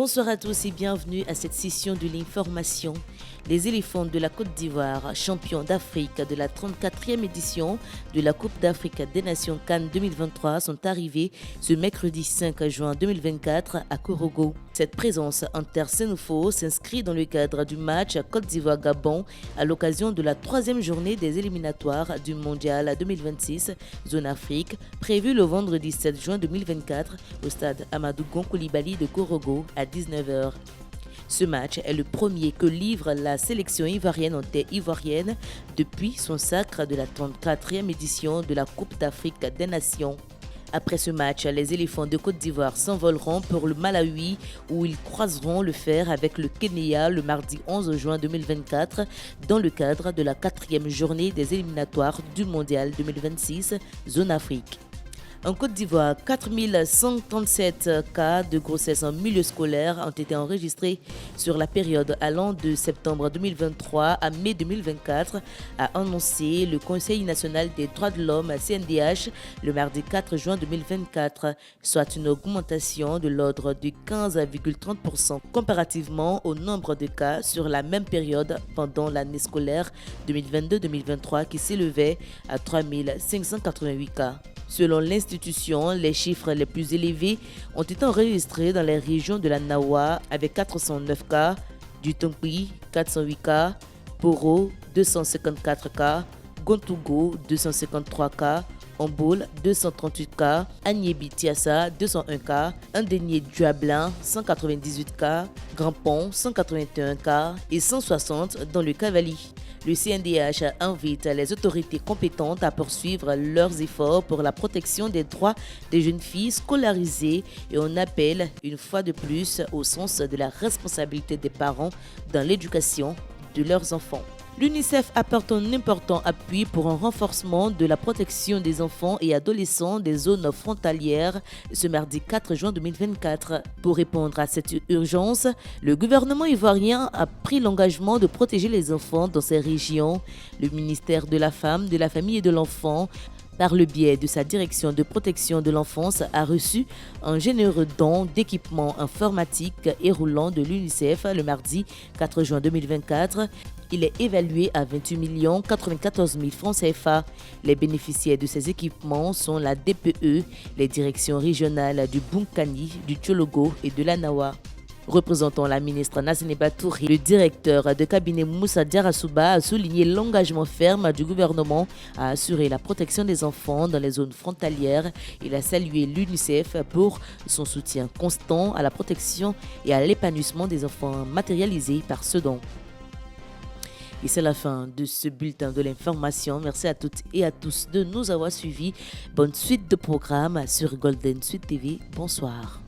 Bonsoir à tous et bienvenue à cette session de l'information. Les éléphants de la Côte d'Ivoire, champions d'Afrique de la 34e édition de la Coupe d'Afrique des Nations CAN 2023, sont arrivés ce mercredi 5 juin 2024 à Korogo. Cette présence en terre sénoufo s'inscrit dans le cadre du match Côte d'Ivoire-Gabon à l'occasion de la 3e journée des éliminatoires du Mondial 2026 Zone Afrique, prévue le vendredi 7 juin 2024 au stade Amadou Gon Coulibaly de Korogo à 19h. Ce match est le premier que livre la sélection ivoirienne en terre ivoirienne depuis son sacre de la 34e édition de la Coupe d'Afrique des Nations. Après ce match, les éléphants de Côte d'Ivoire s'envoleront pour le Malawi où ils croiseront le fer avec le Kenya le mardi 11 juin 2024 dans le cadre de la 4e journée des éliminatoires du Mondial 2026 Zone Afrique. En Côte d'Ivoire, 4137 cas de grossesse en milieu scolaire ont été enregistrés sur la période allant de septembre 2023 à mai 2024, a annoncé le Conseil national des droits de l'homme CNDH le mardi 4 juin 2024, soit une augmentation de l'ordre de 15,30% comparativement au nombre de cas sur la même période pendant l'année scolaire 2022-2023 qui s'élevait à 3588 cas. Selon l'institution, les chiffres les plus élevés ont été enregistrés dans les régions de la Nawa avec 409 cas, du Tongpi 408 cas, Poro 254 cas, Gontougo 253 cas, Amboul 238 cas, Agnébi-Tiassa 201 cas, Indénié-Duablin 198 cas, Grand Pont 181 cas et 160 dans le Cavali. Le CNDH invite les autorités compétentes à poursuivre leurs efforts pour la protection des droits des jeunes filles scolarisées et on appelle une fois de plus au sens de la responsabilité des parents dans l'éducation de leurs enfants. L'UNICEF apporte un important appui pour un renforcement de la protection des enfants et adolescents des zones frontalières ce mardi 4 juin 2024. Pour répondre à cette urgence, le gouvernement ivoirien a pris l'engagement de protéger les enfants dans ces régions. Le ministère de la Femme, de la Famille et de l'Enfant, par le biais de sa direction de protection de l'enfance, a reçu un généreux don d'équipements informatiques et roulants de l'UNICEF le mardi 4 juin 2024. Il est évalué à 28 094 000 francs CFA. Les bénéficiaires de ces équipements sont la DPE, les directions régionales du Bunkani, du Tchologo et de la Nawa. Représentant la ministre Nazene Batouri, le directeur de cabinet Moussa Diarasouba a souligné l'engagement ferme du gouvernement à assurer la protection des enfants dans les zones frontalières. Il a salué l'UNICEF pour son soutien constant à la protection et à l'épanouissement des enfants matérialisés par ce don. Et c'est la fin de ce bulletin de l'information. Merci à toutes et à tous de nous avoir suivis. Bonne suite de programme sur Golden Suite TV. Bonsoir.